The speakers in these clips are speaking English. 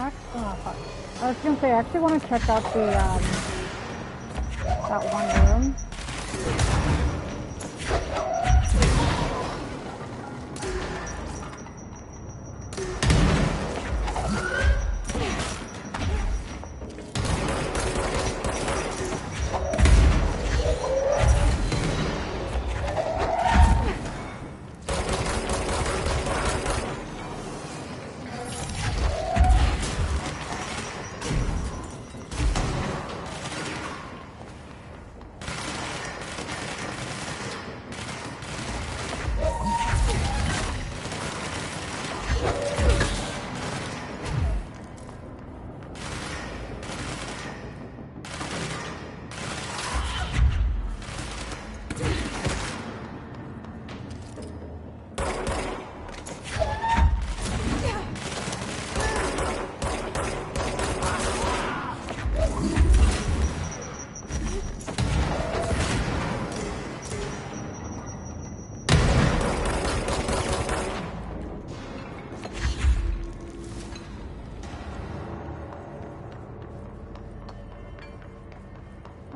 Oh, fuck. I was gonna say, I actually want to check out the, that one room.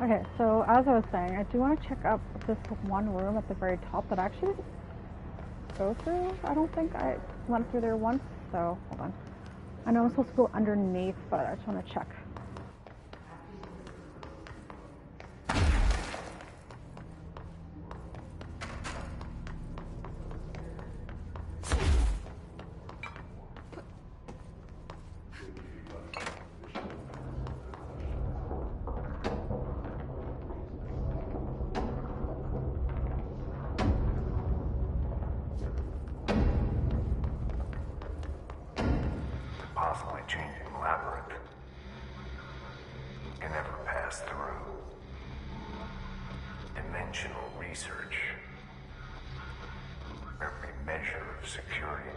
Okay, so as I was saying, I do want to check out this one room at the very top that I actually didn't go through. I don't think I went through there once, so hold on. I know I'm supposed to go underneath, but I just want to check. Possibly changing labyrinth. Can never pass through. Dimensional research. Every measure of security.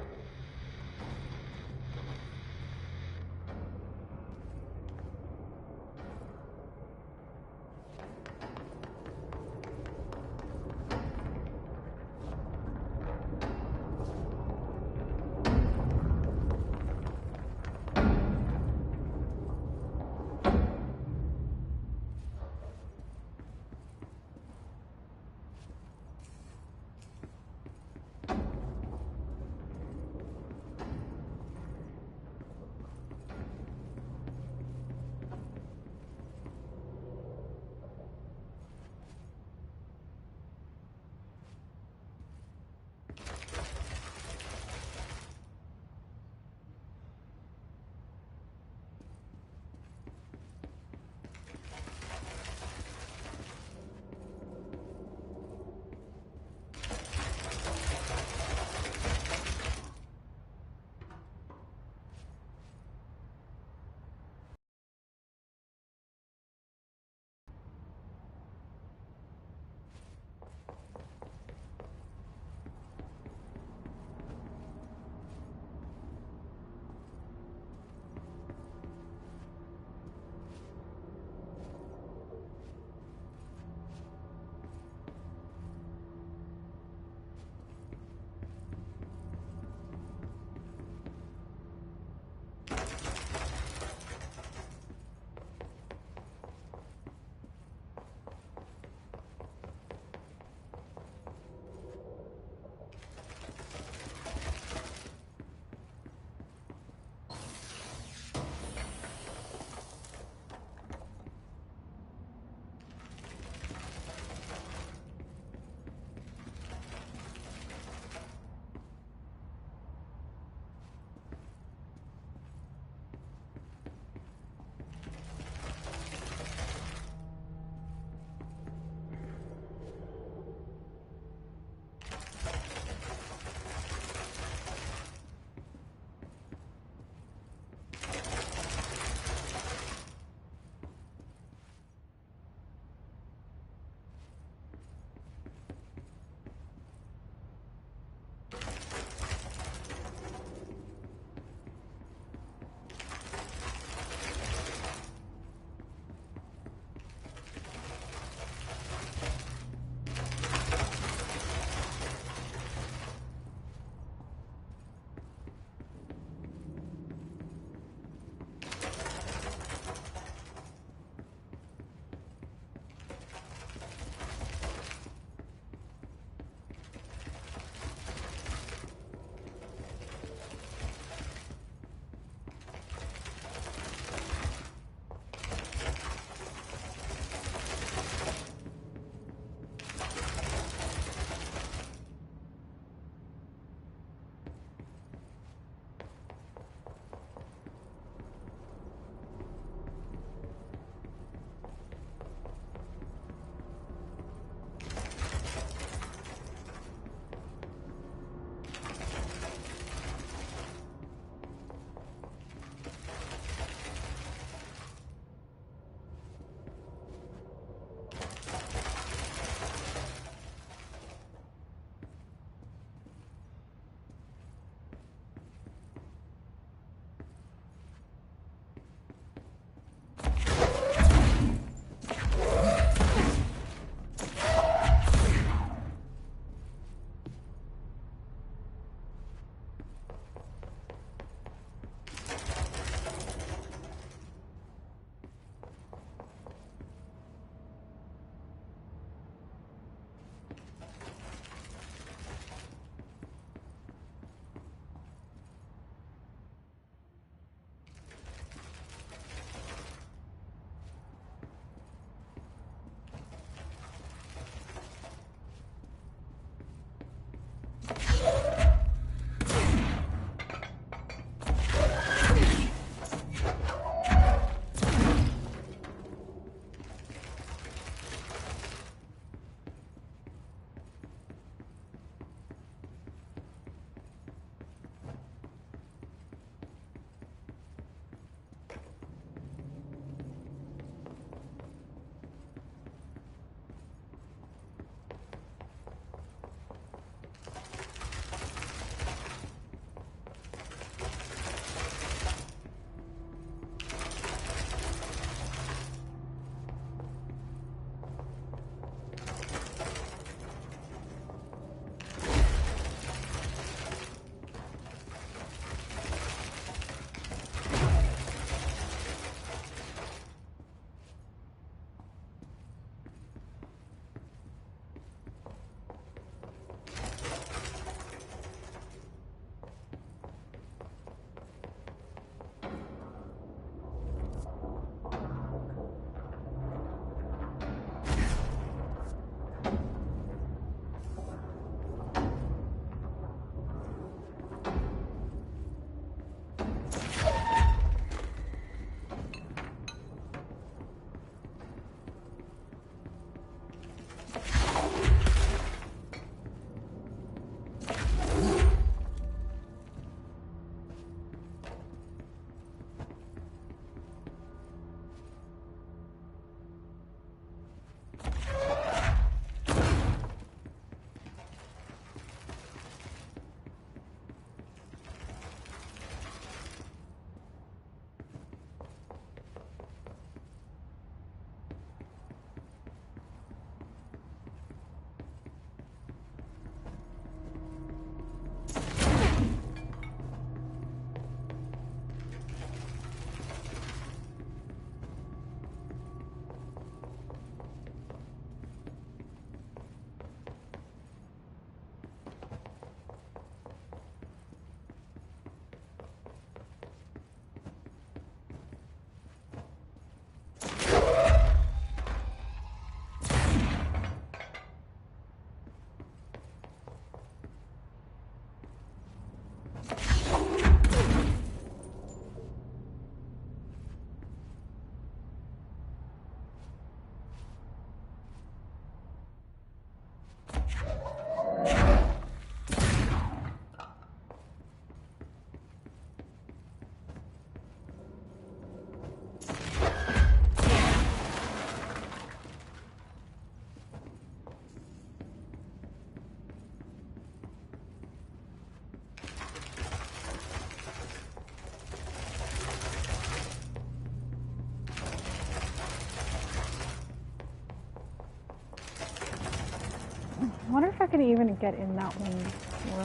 I wonder if I can even get in that one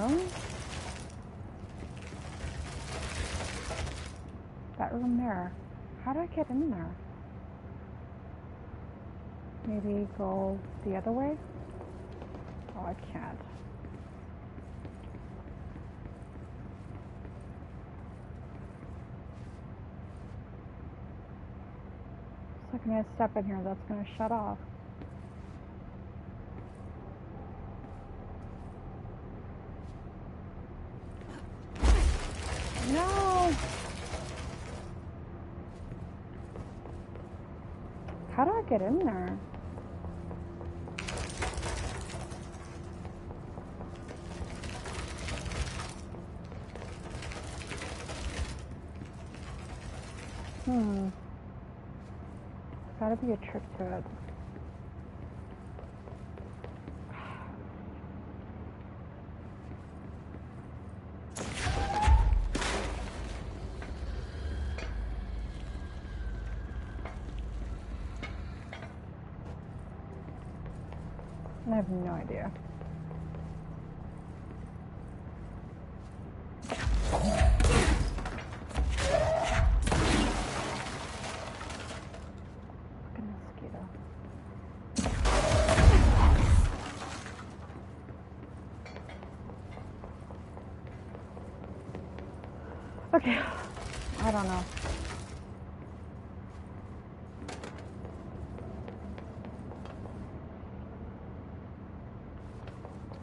room. That room there. How do I get in there? Maybe go the other way? Oh, I can't. So can I step in here? That's going to shut off. No! How do I get in there? Gotta be a trick to it. I have no idea. Fucking mosquito. Okay, I don't know.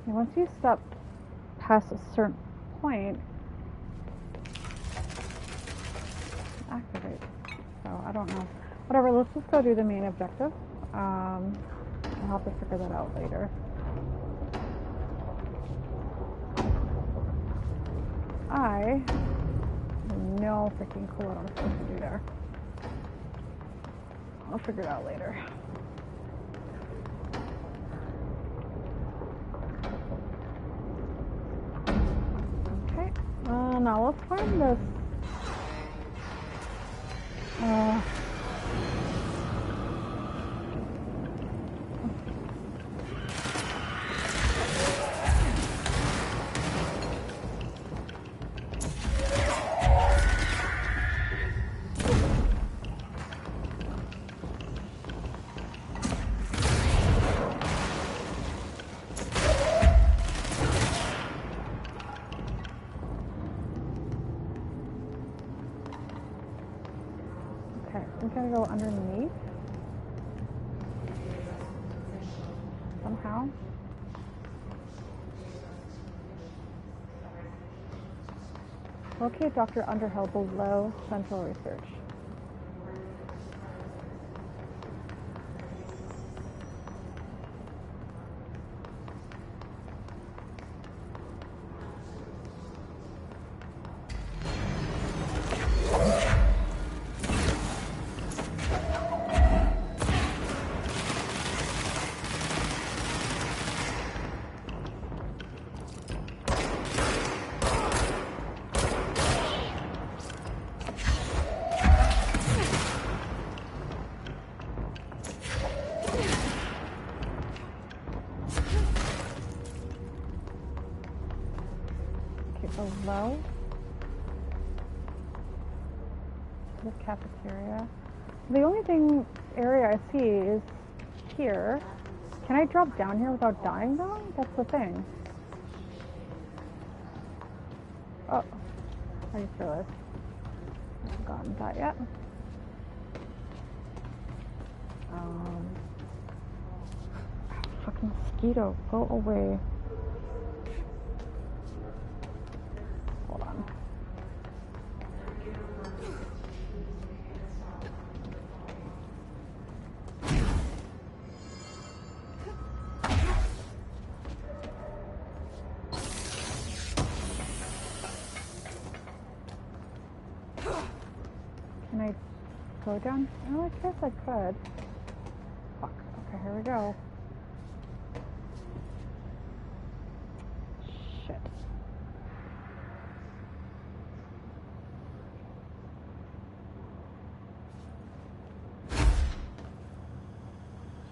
And once you step past a certain point, activate. So I don't know. Whatever, let's just go do the main objective. I'll have to figure that out later. I have no freaking clue what I'm supposed to do there. I'll figure it out later. Okay, now let's find this. Okay, we gotta go underneath. Somehow. Locate Dr. Underhill below Central Research. Below the cafeteria. The only area I see is here. Can I drop down here without dying though? That's the thing. Oh, I just realized I haven't gotten that yet. Fucking mosquito, go away. Can I go down? Oh, I guess I could. Fuck. Okay, here we go. Shit.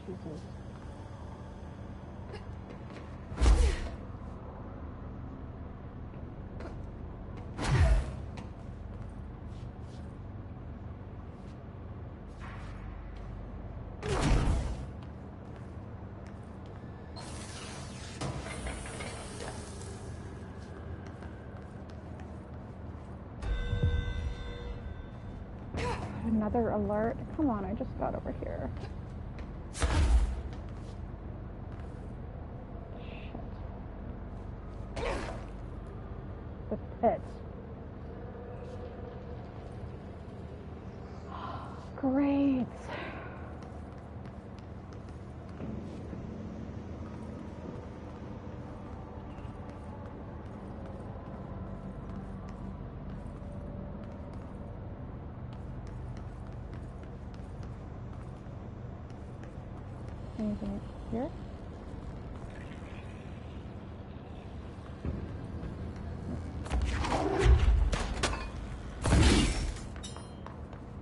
Jesus. another alert. Come on, I just got over here. Shit. The pit. Great. Anything here?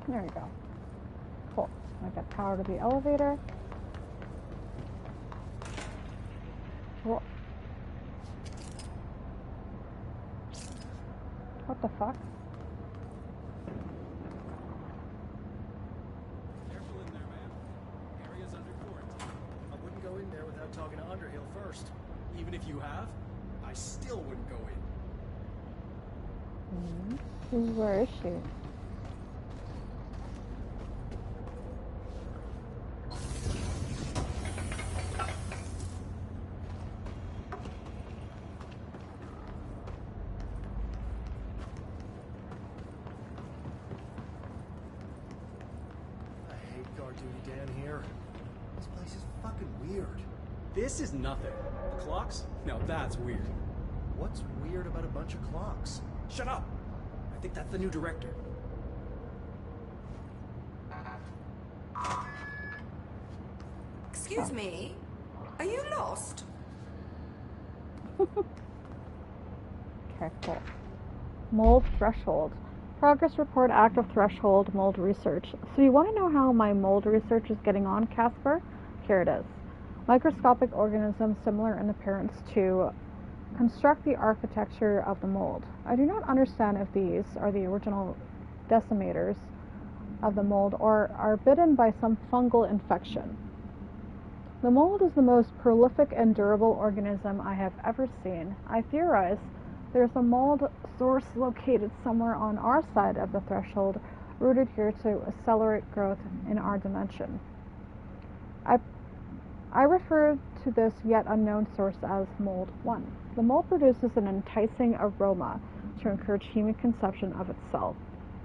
There we go. Cool. I got power to the elevator. Cool. What the fuck? Careful in there, man. Area's under quarantine. I wouldn't go in there without talking to Underhill first. Even if you have, I still wouldn't go in. Where is she? I hate guard duty down here. This place is fucking weird. This is nothing. Clocks? Now that's weird. What's weird about a bunch of clocks? Shut up! I think that's the new director. Excuse me, are you lost? Okay, cool. Mold threshold. Progress report, active threshold, mold research. So you want to know how my mold research is getting on, Casper? Here it is. Microscopic organisms similar in appearance to construct the architecture of the mold. I do not understand if these are the original decimators of the mold or are bitten by some fungal infection. The mold is the most prolific and durable organism I have ever seen. I theorize there's a mold source located somewhere on our side of the threshold, rooted here to accelerate growth in our dimension. I refer to this yet unknown source as Mold 1. The mold produces an enticing aroma to encourage human conception of itself.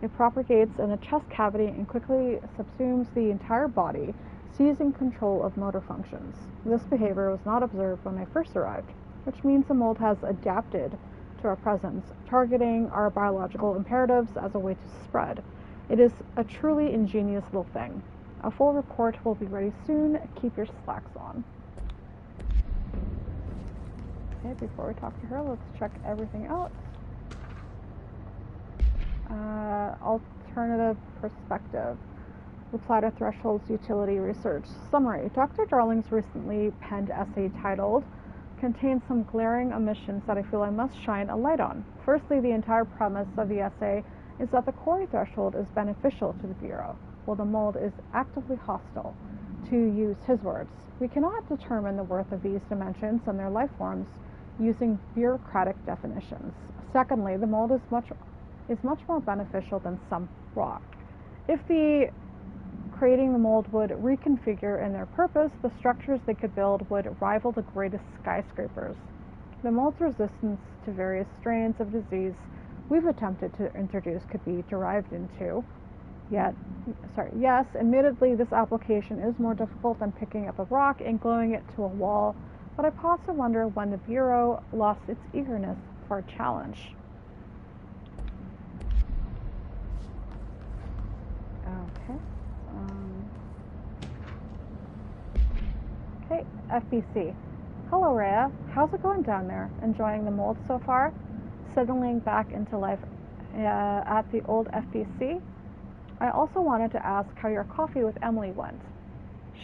It propagates in the chest cavity and quickly subsumes the entire body, seizing control of motor functions. This behavior was not observed when I first arrived, which means the mold has adapted to our presence, targeting our biological imperatives as a way to spread. It is a truly ingenious little thing. A full report will be ready soon. Keep your slacks on. Okay, before we talk to her, let's check everything out. Alternative perspective. Reply to Threshold's utility research. Summary. Dr. Darling's recently penned essay titled contains some glaring omissions that I feel I must shine a light on. Firstly, the entire premise of the essay is that the Corey threshold is beneficial to the Bureau, while the mold is actively hostile. To use his words, we cannot determine the worth of these dimensions and their life forms using bureaucratic definitions. Secondly, the mold is much more beneficial than some rock. If creating the mold would reconfigure in their purpose, the structures they could build would rival the greatest skyscrapers. The mold's resistance to various strains of disease we've attempted to introduce could be derived into. Yes, admittedly, this application is more difficult than picking up a rock and gluing it to a wall, but I pause to wonder when the Bureau lost its eagerness for a challenge. Okay. Okay, FBC. Hello, Rhea. How's it going down there? Enjoying the mold so far? Settling back into life at the old FBC? I also wanted to ask how your coffee with Emily went.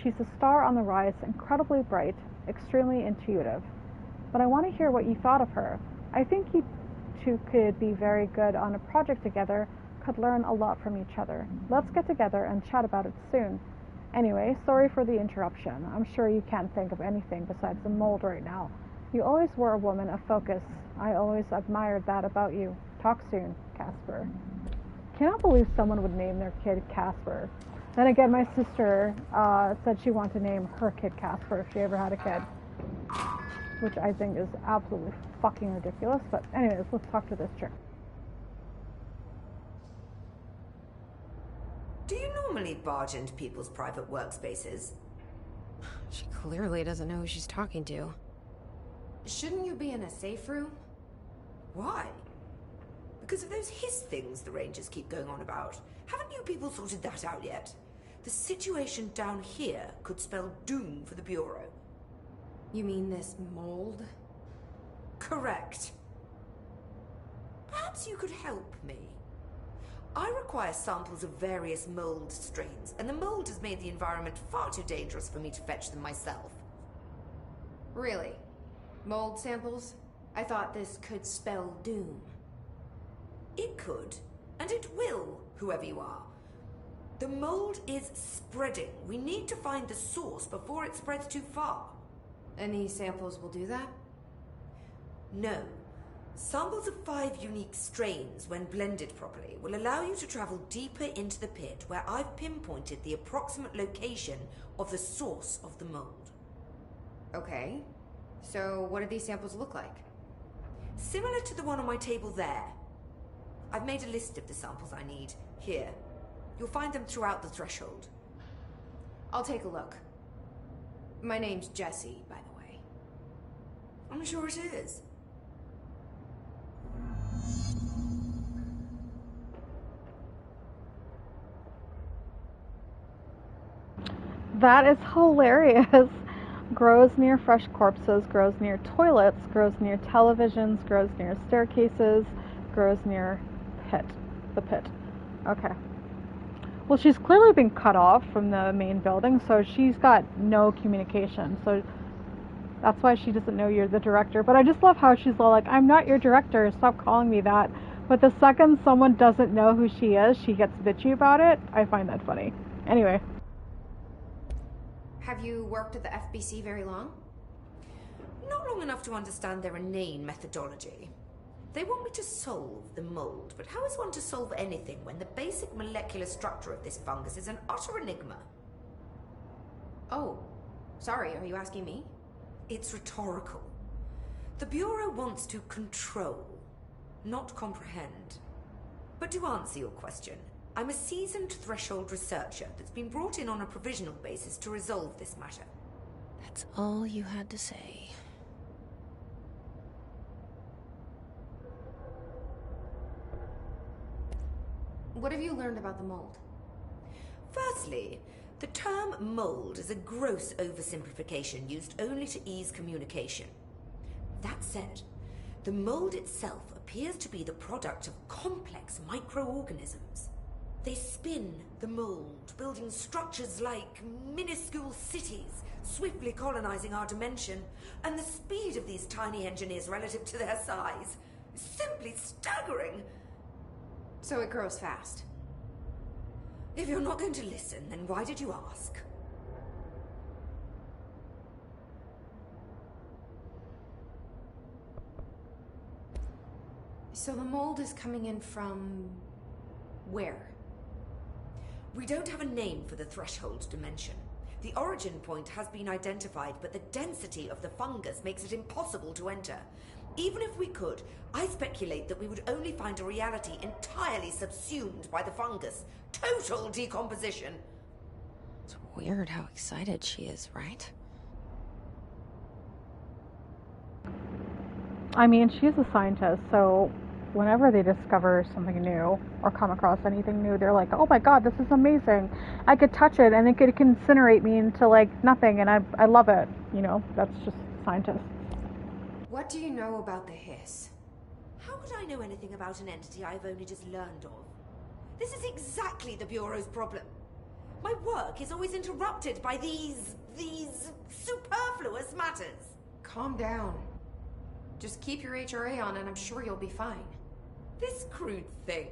She's a star on the rise, incredibly bright, extremely intuitive. But I want to hear what you thought of her. I think you two could be very good on a project together, could learn a lot from each other. Let's get together and chat about it soon. Anyway, sorry for the interruption. I'm sure you can't think of anything besides the mold right now. You always were a woman of focus. I always admired that about you. Talk soon, Casper. cannot believe someone would name their kid Casper. Then again, my sister said she wanted to name her kid Casper if she ever had a kid, which I think is absolutely fucking ridiculous. But anyways, let's talk to this chick. Do you normally barge into people's private workspaces? She clearly doesn't know who she's talking to. Shouldn't you be in a safe room? Why? Because of those hiss things the Rangers keep going on about. Haven't you people sorted that out yet? The situation down here could spell doom for the Bureau. You mean this mold? Correct. Perhaps you could help me. I require samples of various mold strains, and the mold has made the environment far too dangerous for me to fetch them myself. Really? Mold samples? I thought this could spell doom. It could, and it will, whoever you are. The mold is spreading. We need to find the source before it spreads too far. And these samples will do that? No. Samples of 5 unique strains, when blended properly, will allow you to travel deeper into the pit where I've pinpointed the approximate location of the source of the mold. Okay. So what do these samples look like? Similar to the one on my table there. I've made a list of the samples I need. Here. You'll find them throughout the threshold. I'll take a look. My name's Jessie, by the way. I'm sure it is. That is hilarious. Grows near fresh corpses, grows near toilets, grows near televisions, grows near staircases, grows near the pit. Okay. Well, she's clearly been cut off from the main building, so she's got no communication. So that's why she doesn't know you're the director. But I just love how she's all like, I'm not your director, stop calling me that. But the second someone doesn't know who she is, she gets bitchy about it. I find that funny. Anyway. Have you worked at the FBC very long? Not long enough to understand their inane methodology. They want me to solve the mold, but how is one to solve anything when the basic molecular structure of this fungus is an utter enigma? Oh, sorry, are you asking me? It's rhetorical. The Bureau wants to control, not comprehend. But to answer your question, I'm a seasoned threshold researcher that's been brought in on a provisional basis to resolve this matter. That's all you had to say. What have you learned about the mold? Firstly, the term mold is a gross oversimplification used only to ease communication. That said, the mold itself appears to be the product of complex microorganisms. They spin the mold, building structures like minuscule cities, swiftly colonizing our dimension, and the speed of these tiny engineers relative to their size is simply staggering. So it grows fast. If you're not going to listen, then why did you ask? So the mold is coming in from where? We don't have a name for the threshold dimension. The origin point has been identified, but the density of the fungus makes it impossible to enter. Even if we could, I speculate that we would only find a reality entirely subsumed by the fungus. Total decomposition. It's weird how excited she is, right? I mean, she's a scientist, so whenever they discover something new or come across anything new, they're like, oh my god, this is amazing. I could touch it and it could incinerate me into like nothing, and I love it. You know, that's just scientists. What do you know about the hiss? How could I know anything about an entity I've only just learned of? This is exactly the Bureau's problem. My work is always interrupted by these superfluous matters. Calm down. Just keep your HRA on and I'm sure you'll be fine. This crude thing.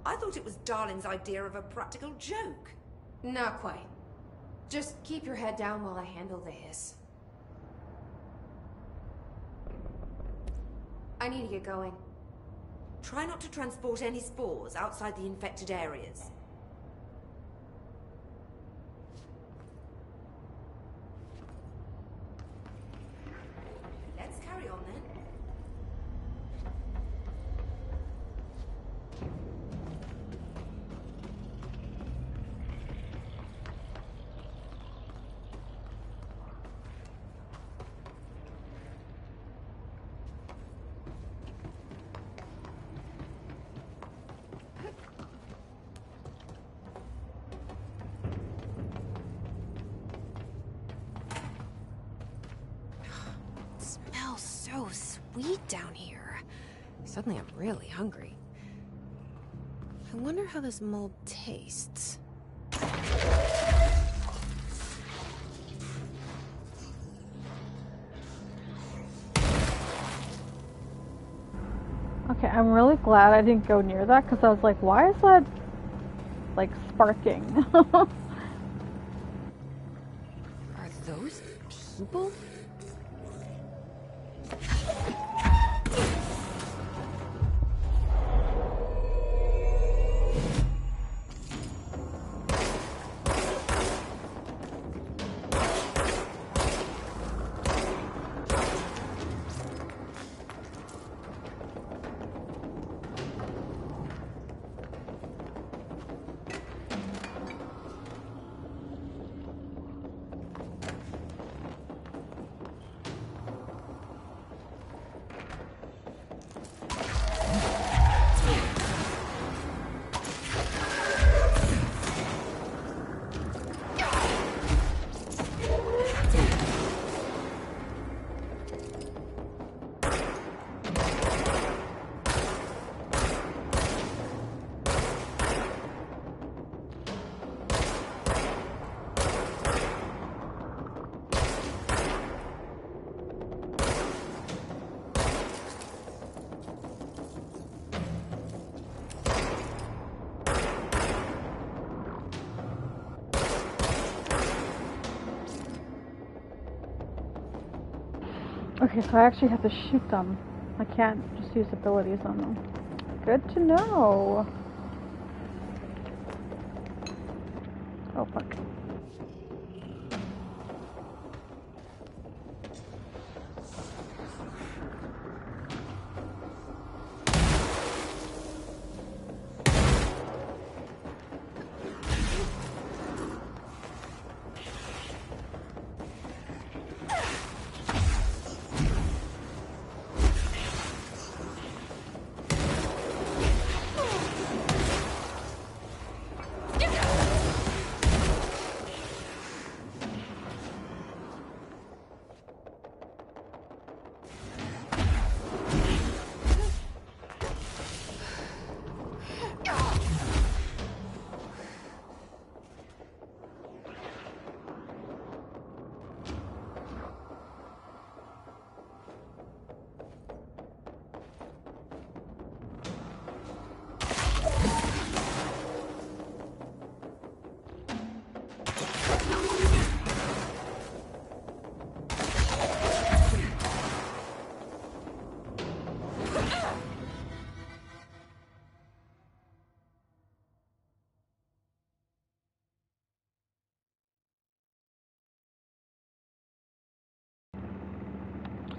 I thought it was Darling's idea of a practical joke. Not quite. Just keep your head down while I handle the hiss. I need to get going. Try not to transport any spores outside the infected areas. Let's carry on then. Smells so sweet down here. Suddenly I'm really hungry. I wonder how this mold tastes. Okay, I'm really glad I didn't go near that because I was like, why is that like sparking? Are those people? Okay, so I actually have to shoot them. I can't just use abilities on them. Good to know. Oh, fuck.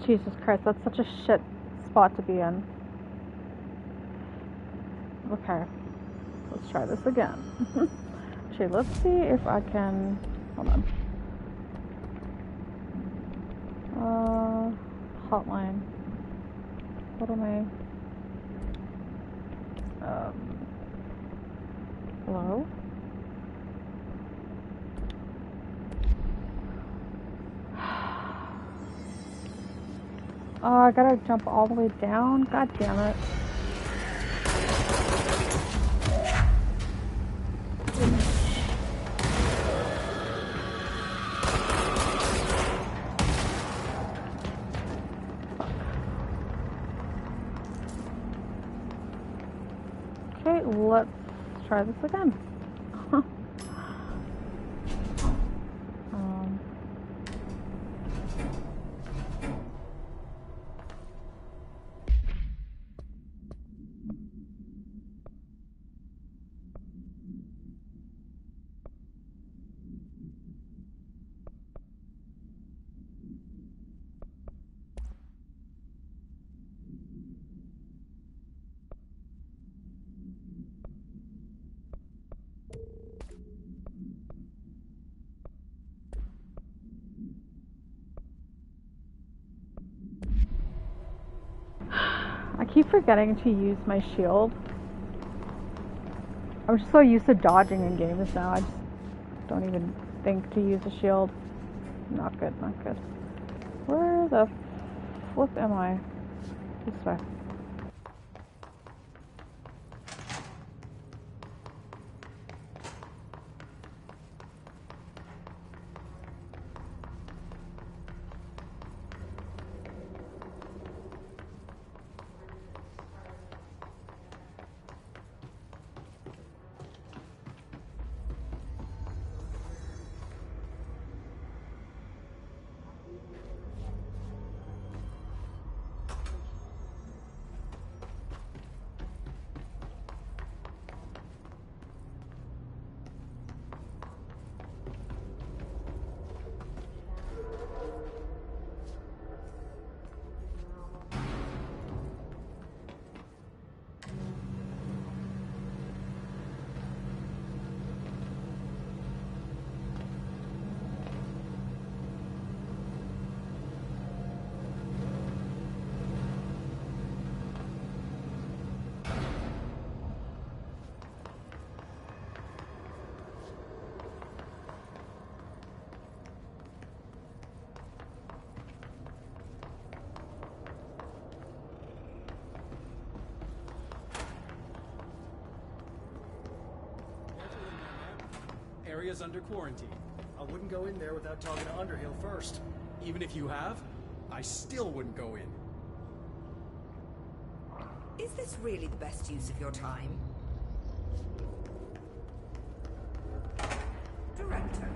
Jesus Christ, that's such a shit spot to be in. Okay, let's try this again. Okay, let's see if I can. Hold on. Hotline. What am I? Hello? Oh, I gotta jump all the way down? God damn it. Okay, let's try this again. I keep forgetting to use my shield. I'm just so used to dodging in games now. I just don't even think to use a shield. Not good, not good. Where the flip am I? This way. Area's under quarantine. I wouldn't go in there without talking to Underhill first. Even if you have, I still wouldn't go in. Is this really the best use of your time? Director.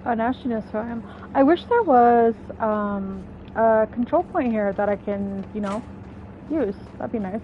Oh, now she knows who I am. I wish there was a control point here that I can, you know, use. That'd be nice.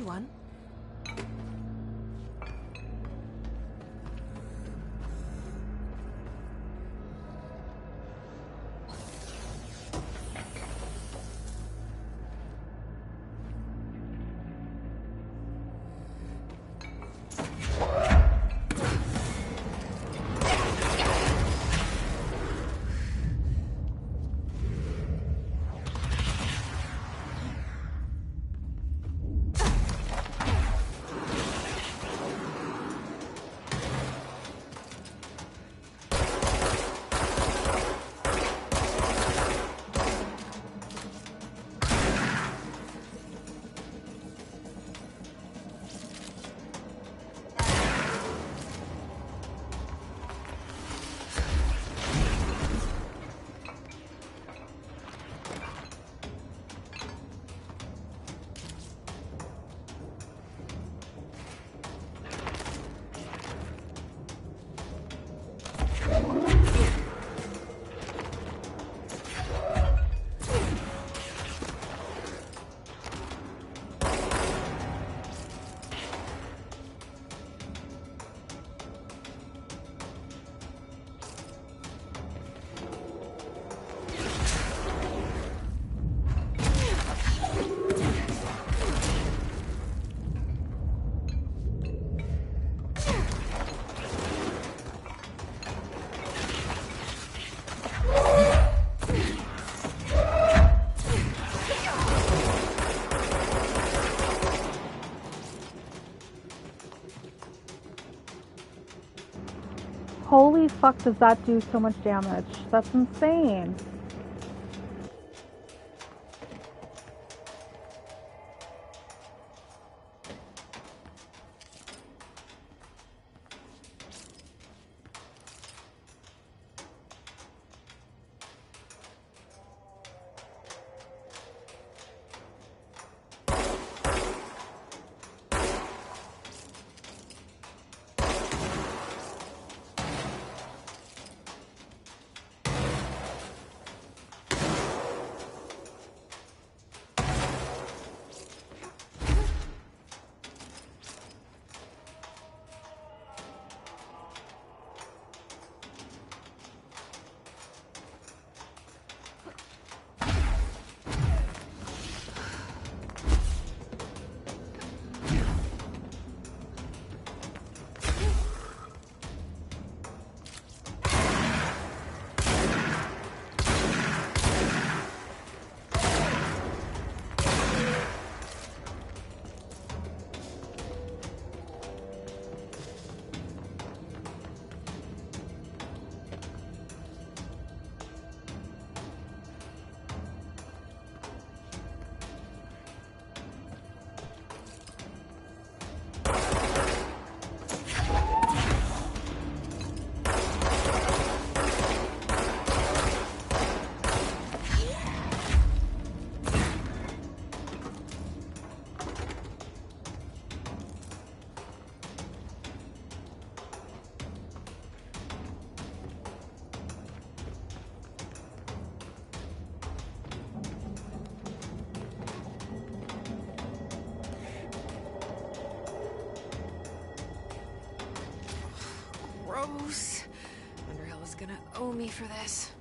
everyone. Holy fuck, does that do so much damage? That's insane. Gross. Underhill is gonna owe me for this.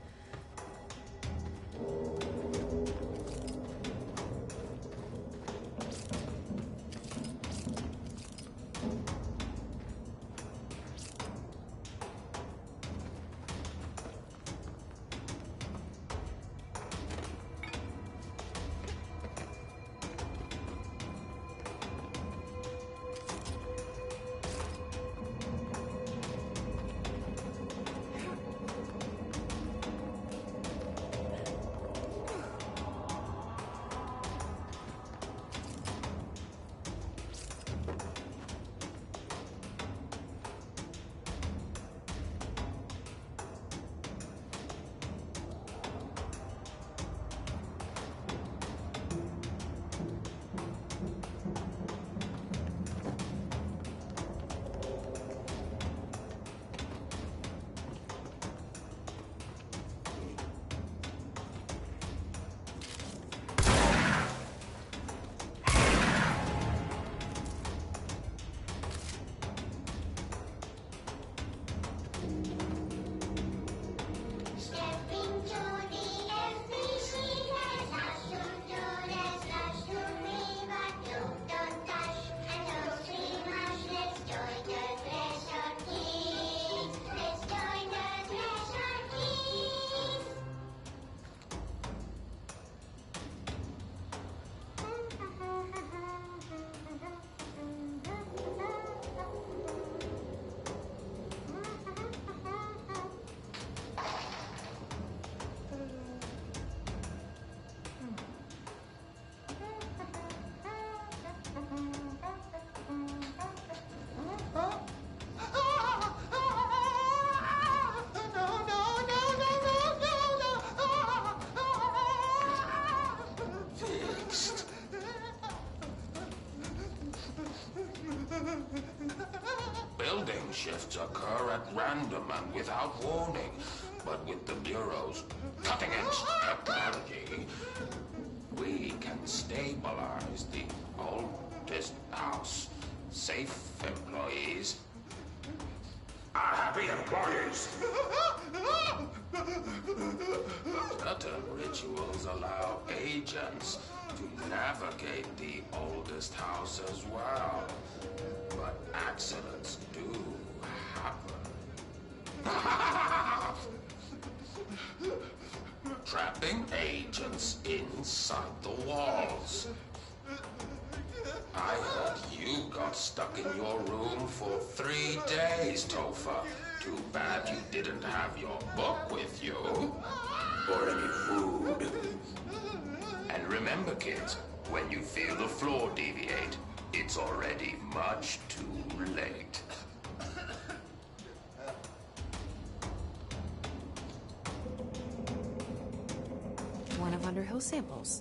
Building shifts occur at random and without warning, but with the Bureau's cutting-edge technology, we can stabilize the oldest house. Safe employees are happy employees. Certain rituals allow agents to navigate the oldest house as well. But accidents do happen. Trapping agents inside the walls. I heard you got stuck in your room for 3 days, Topher. Too bad you didn't have your book with you. Or any food. And remember, kids, when you feel the floor deviate, it's already much too late. One of Underhill's samples.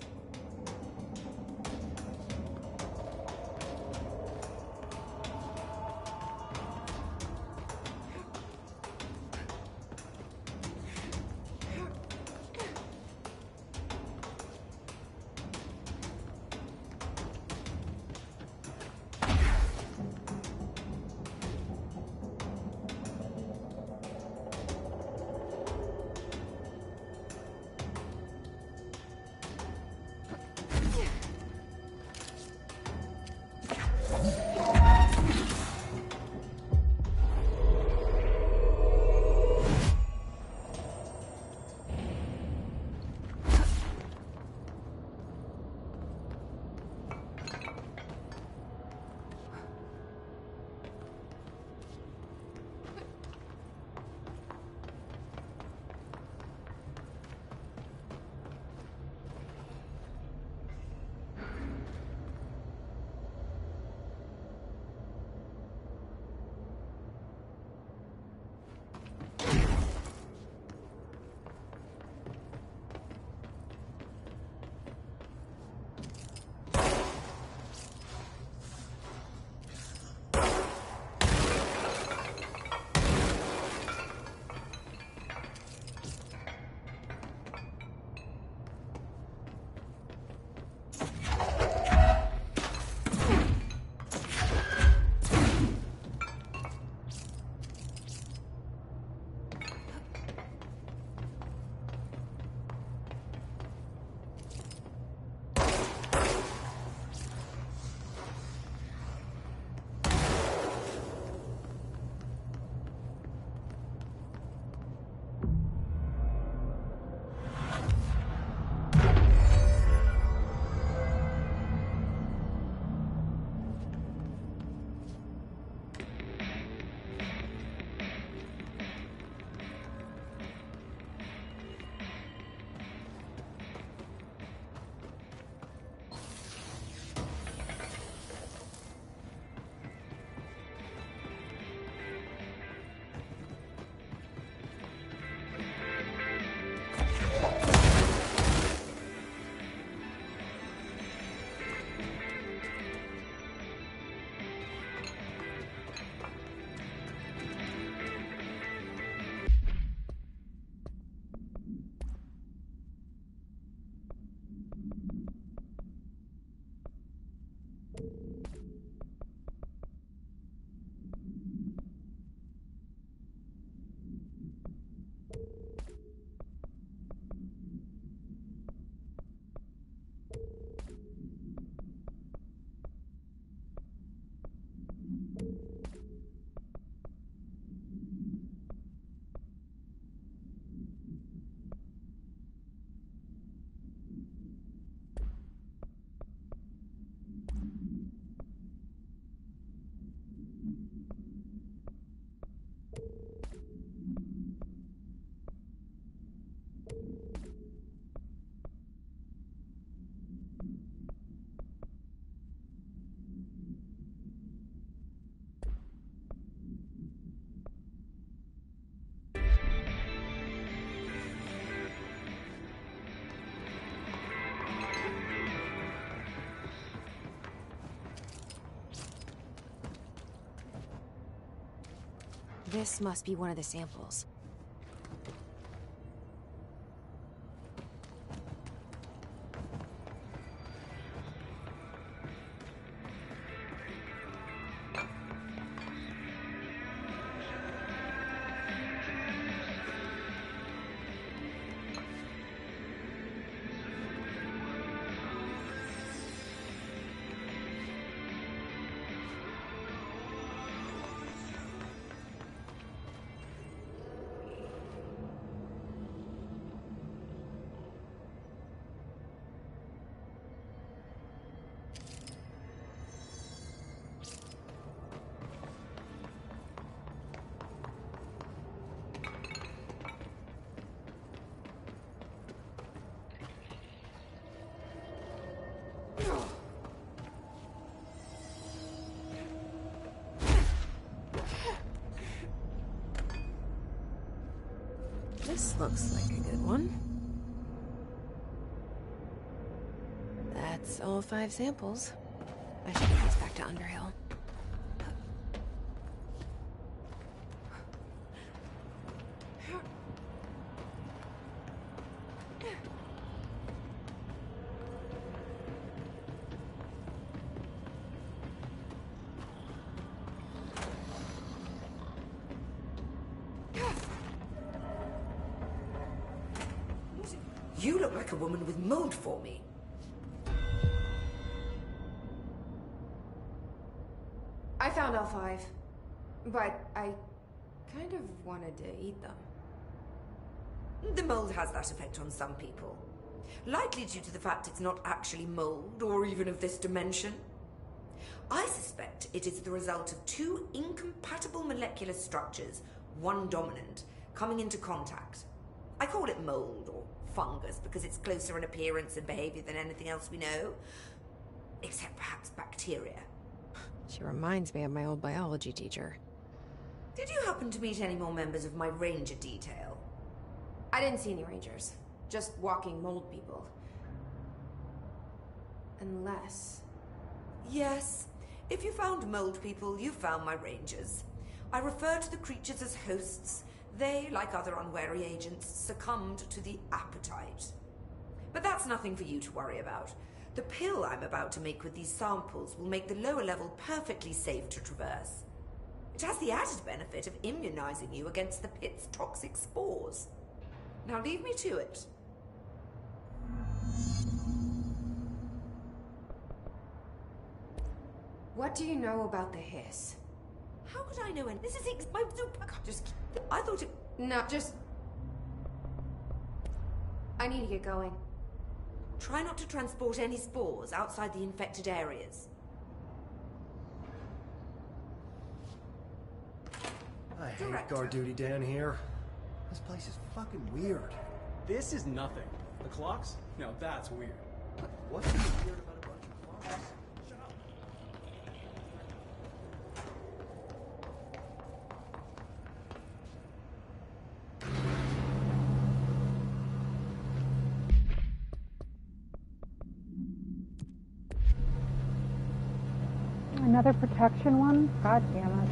This must be one of the samples. This looks like a good one. That's all 5 samples. I should get these back to Underhill. You look like a woman with mold for me. I found all 5, but I kind of wanted to eat them. The mold has that effect on some people. Likely due to the fact it's not actually mold, or even of this dimension. I suspect it is the result of 2 incompatible molecular structures, one dominant, coming into contact. I call it mold, or fungus, because it's closer in appearance and behavior than anything else we know. Except perhaps bacteria. She reminds me of my old biology teacher. Did you happen to meet any more members of my ranger detail? I didn't see any rangers. Just walking mold people. Unless... Yes. If you found mold people, you found my rangers. I refer to the creatures as hosts. They, like other unwary agents, succumbed to the appetite. But that's nothing for you to worry about. The pill I'm about to make with these samples will make the lower level perfectly safe to traverse. It has the added benefit of immunizing you against the pit's toxic spores. Now leave me to it. What do you know about the hiss? How could I know when? This is my super... Just... I thought it... No, just... I need to get going. Try not to transport any spores outside the infected areas. I hate Director. guard duty down here. This place is fucking weird. This is nothing. The clocks? Now that's weird. What's so weird about a bunch of clocks? Shut up. Another protection one? God damn it.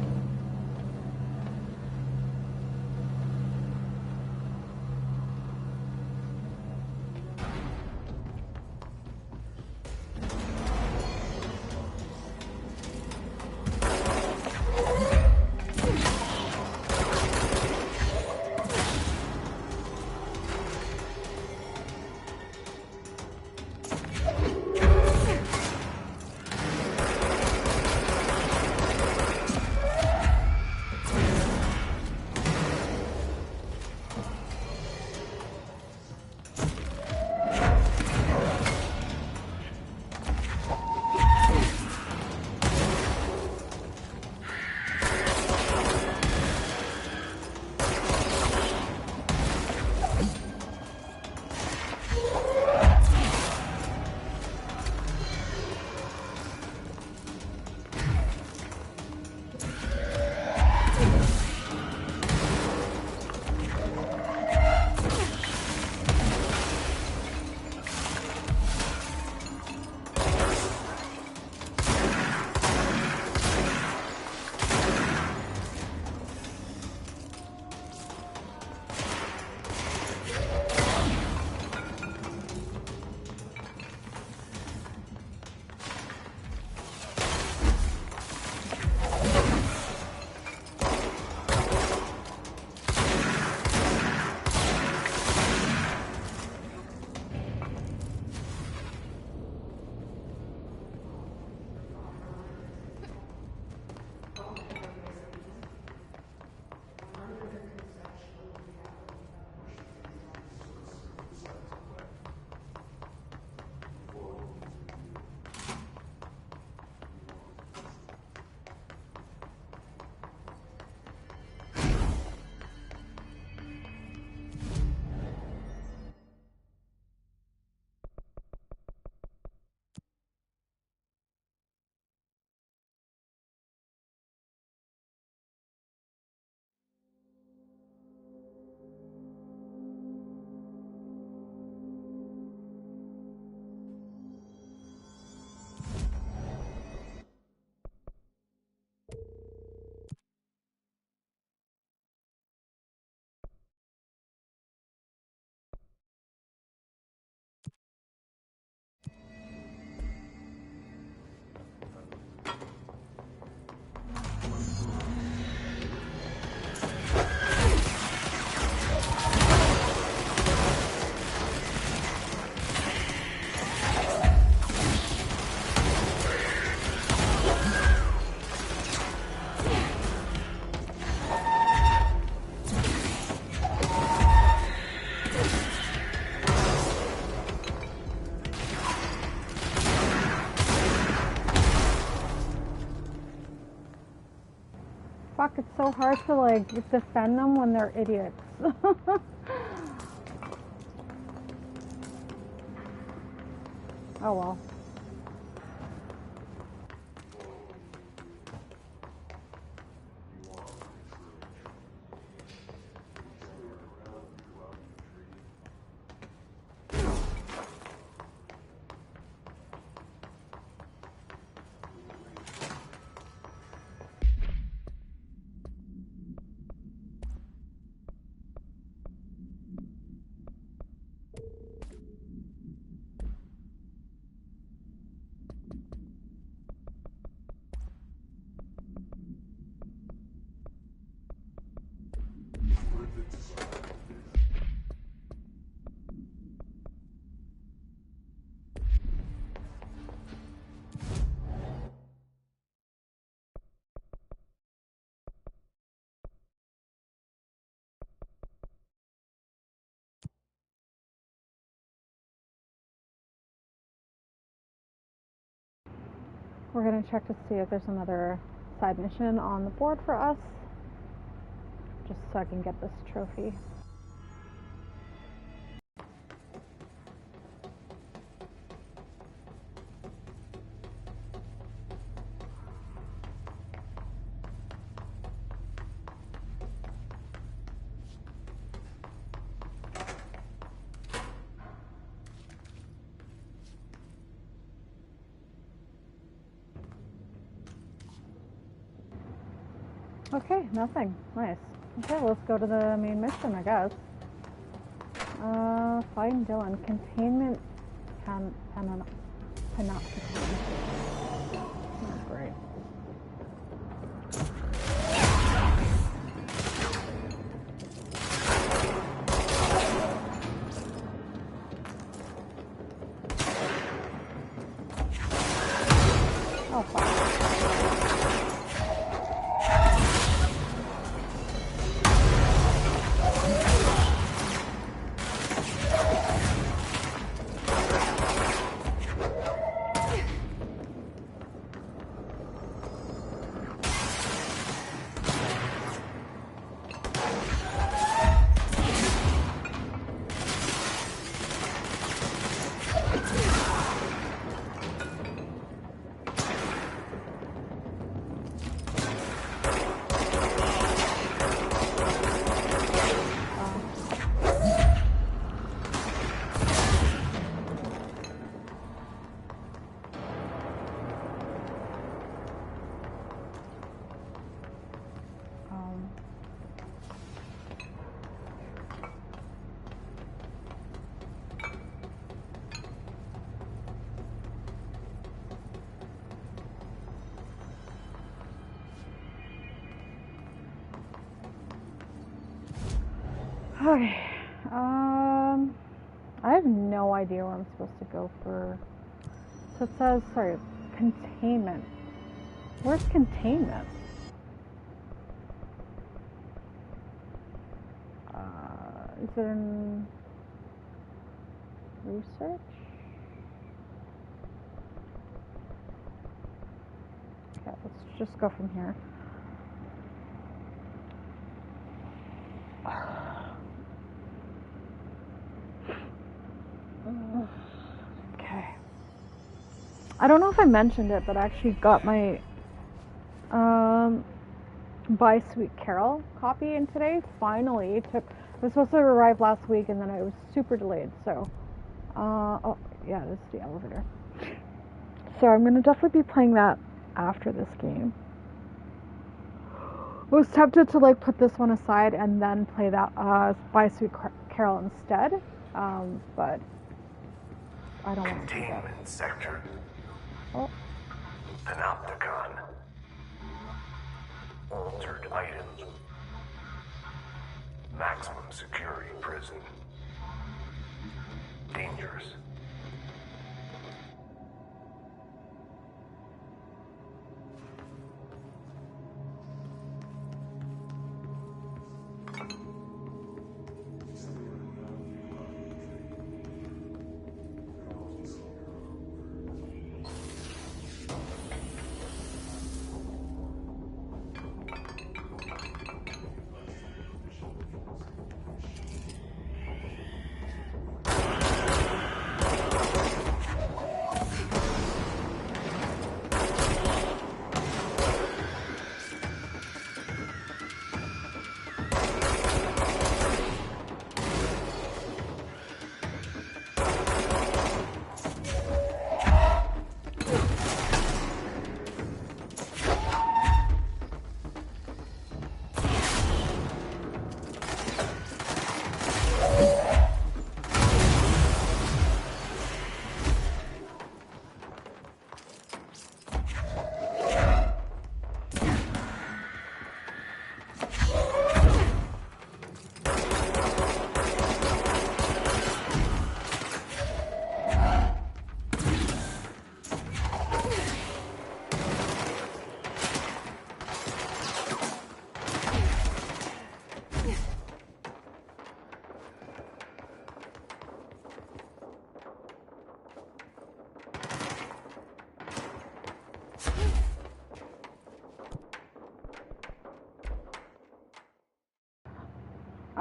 Fuck, it's so hard to like defend them when they're idiots. Oh well. We're gonna check to see if there's another side mission on the board for us, just so I can get this trophy. Okay, nothing. Nice. Okay, let's go to the main mission, I guess. Find Dylan. Containment panopticon. Oh, great. Oh, fuck. Okay. I have no idea where I'm supposed to go for. So it says, sorry, containment. Where's containment? Is it in research? Okay, let's just go from here. Okay. I don't know if I mentioned it, but I actually got my Buy Sweet Carol copy in today. Finally, it was supposed to arrive last week, and then it was super delayed. So, oh yeah, this is the elevator. So I'm gonna definitely be playing that after this game. I was tempted to like put this one aside and then play that Buy Sweet Carol instead, but I don't want to do that. Containment sector. Oh. Panopticon. Altered items. Maximum security prison. Dangerous.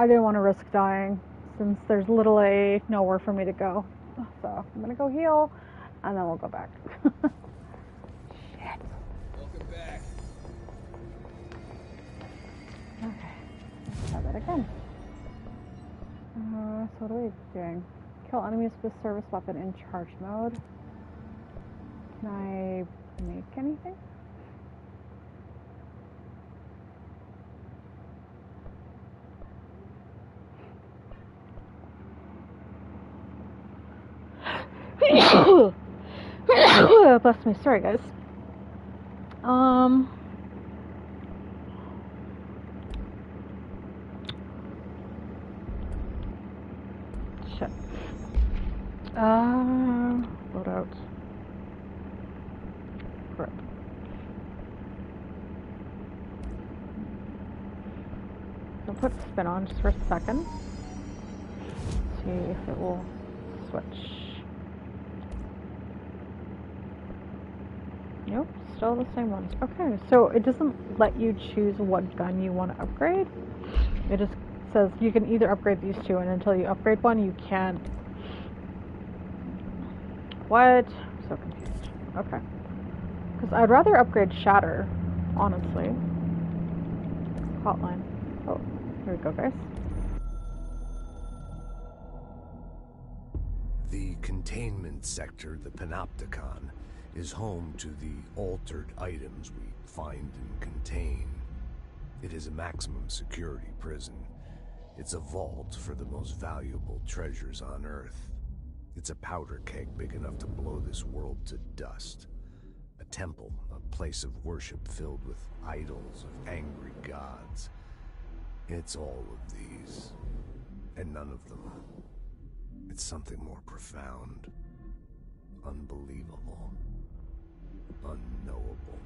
I didn't want to risk dying since there's literally nowhere for me to go. So I'm gonna go heal, and then we'll go back. Shit. Welcome back. Okay, let's try that again. So what are we doing? Kill enemies with service weapon in charge mode. Can I make anything? Bless me, sorry guys. Shit. Load out. Correct. I'll put spin on just for a second. See if it will switch. Nope, still the same ones. Okay, so it doesn't let you choose what gun you want to upgrade. It just says you can either upgrade these two, and until you upgrade one, you can't. What? I'm so confused. Okay. Because I'd rather upgrade Shatter, honestly. Hotline. Oh, here we go, guys. The containment sector, the Panopticon, is home to the altered items we find and contain. It is a maximum security prison. It's a vault for the most valuable treasures on Earth. It's a powder keg big enough to blow this world to dust. A temple, a place of worship filled with idols of angry gods. It's all of these, and none of them. It's something more profound, unbelievable, unknowable.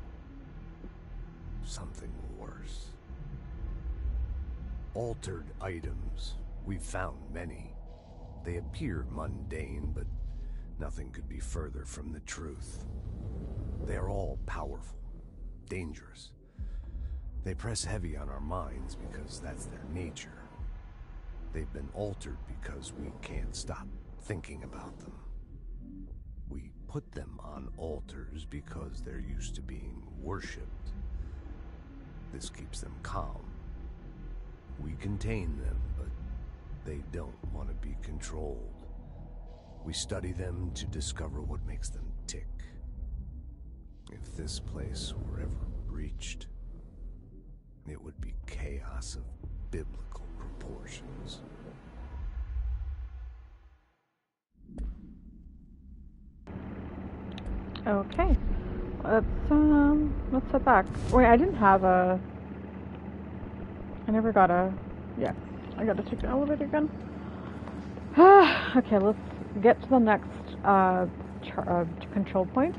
Something worse. Altered items. We've found many. They appear mundane, but nothing could be further from the truth. They are all powerful, dangerous. They press heavy on our minds because that's their nature. They've been altered because we can't stop thinking about them. We put them on altars because they're used to being worshipped. This keeps them calm. We contain them, but they don't want to be controlled. We study them to discover what makes them tick. If this place were ever breached, it would be chaos of biblical proportions. Okay. Let's head back. Wait, I didn't have a... I never got a... Yeah, I gotta take the elevator again. Okay, let's get to the next control point,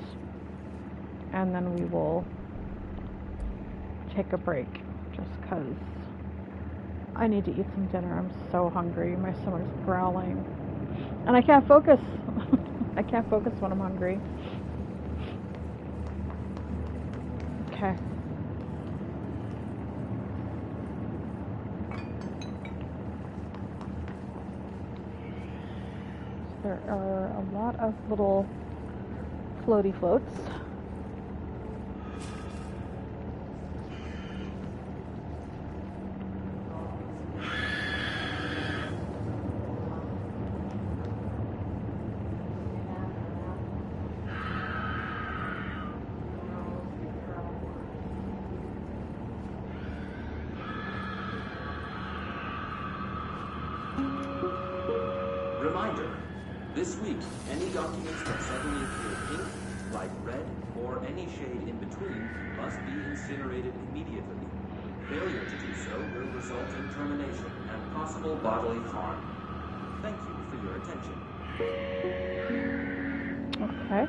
and then we will take a break, just because I need to eat some dinner. I'm so hungry. My stomach's growling. And I can't focus. I can't focus when I'm hungry. Okay. There are a lot of little floaty floats. Reminder, this week, any documents that suddenly appear pink, light red, or any shade in between must be incinerated immediately. Failure to do so will result in termination and possible bodily harm. Thank you for your attention. Okay.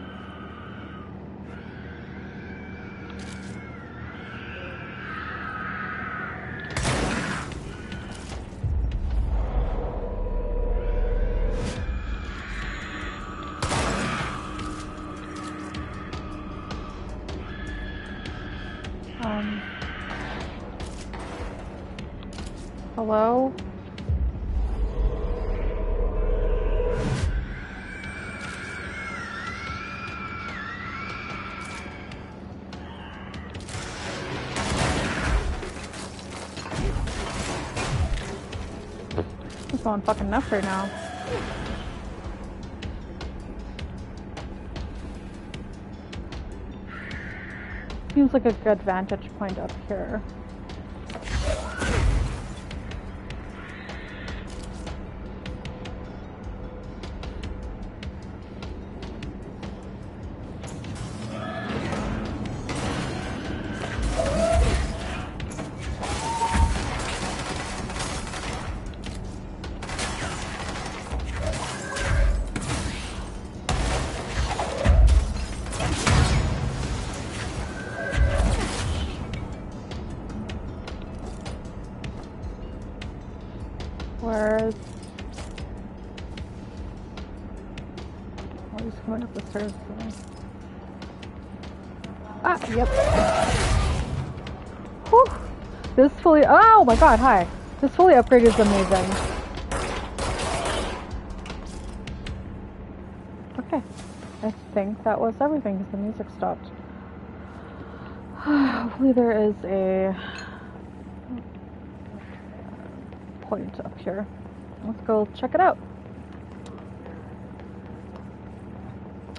Hello? going fucking nuts right now. Seems like a good vantage point up here. Where's... Oh, he's coming up the stairs. Ah, yep. Whew. This fully... Oh my god, hi. This fully upgrade is amazing. Okay. I think that was everything because the music stopped. Hopefully there is a point up here. Let's go check it out.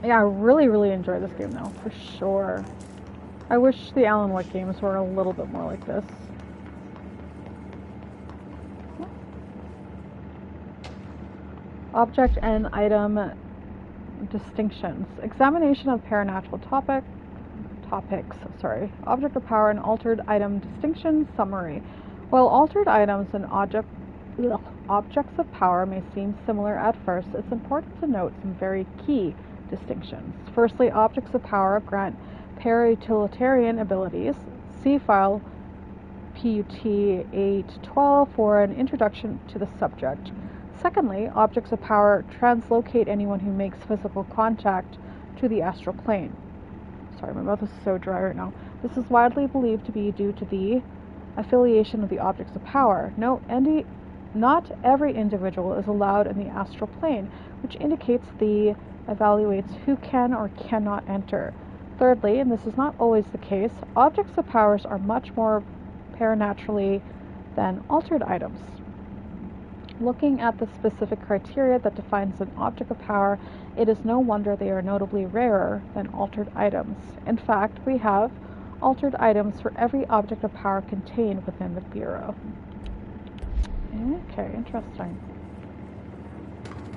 Yeah, I really enjoy this game now, for sure. I wish the Alan Wake games were a little bit more like this. Object and item distinctions. Examination of paranatural topics. Object of power and altered item distinction summary. While altered items and objects of power may seem similar at first, it's important to note some very key distinctions. Firstly, objects of power grant para-utilitarian abilities. See file PUT 812 for an introduction to the subject. Secondly, objects of power translocate anyone who makes physical contact to the astral plane. Sorry, my mouth is so dry right now. This is widely believed to be due to the affiliation of the objects of power. Not every individual is allowed in the astral plane, which indicates the evaluates who can or cannot enter. Thirdly, and this is not always the case, objects of powers are much more paranaturally than altered items. Looking at the specific criteria that defines an object of power, it is no wonder they are notably rarer than altered items. In fact, we have altered items for every object of power contained within the Bureau. Okay, interesting.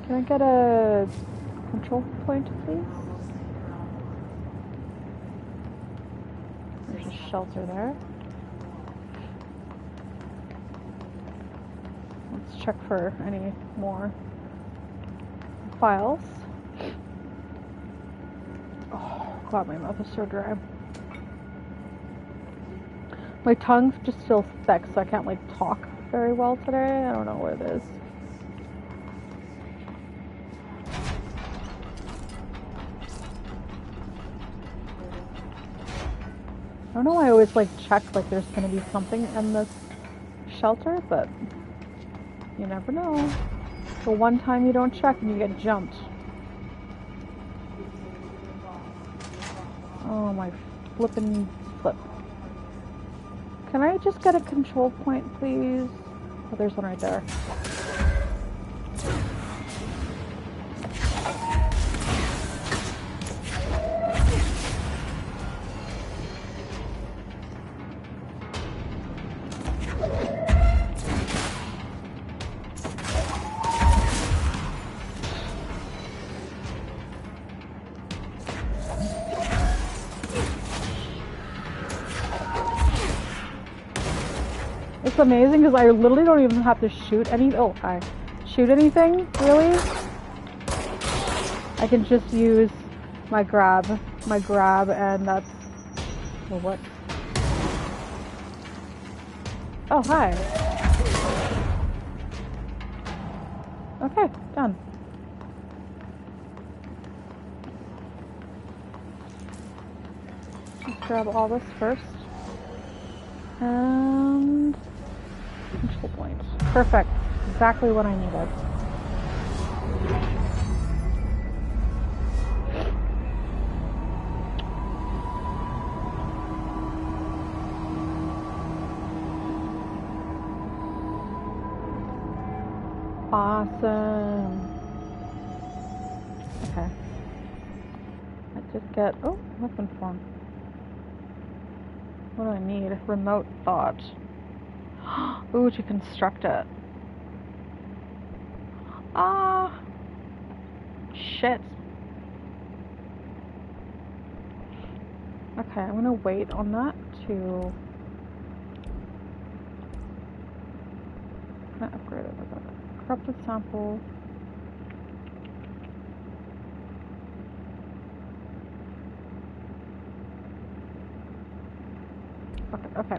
Can I get a control point, please? There's a shelter there. Let's check for any more files. Oh god, my mouth is so dry. My tongue just feels thick, so I can't like talk very well today. I don't know what it is. I don't know why I always like check like there's gonna be something in this shelter, but you never know. The one time you don't check and you get jumped. Oh my flippin' flip. Can I just get a control point, please? Oh, there's one right there. It's amazing because I literally don't even have to shoot any. Oh, hi. Shoot anything, really? I can just use my grab, and that's. Well, what? Oh, hi. Okay, done. Let's grab all this first. And control point. Perfect. Exactly what I needed. Awesome. Okay. I just get, oh, weapon form. What do I need? Remote thought. Ooh, to construct it. Ah. Shit. Okay, I'm gonna wait on that to... Can I upgrade it? Corrupted sample. Okay.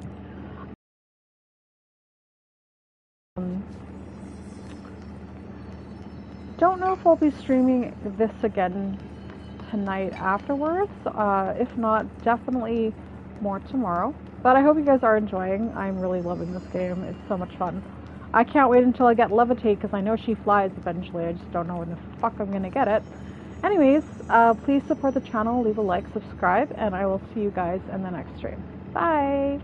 Don't know if I'll be streaming this again tonight afterwards. If not, definitely more tomorrow. But I hope you guys are enjoying. I'm really loving this game. It's so much fun. I can't wait until I get Levitate because I know she flies eventually. I just don't know when the fuck I'm gonna get it. Anyways, please support the channel, leave a like, subscribe, and I will see you guys in the next stream. Bye!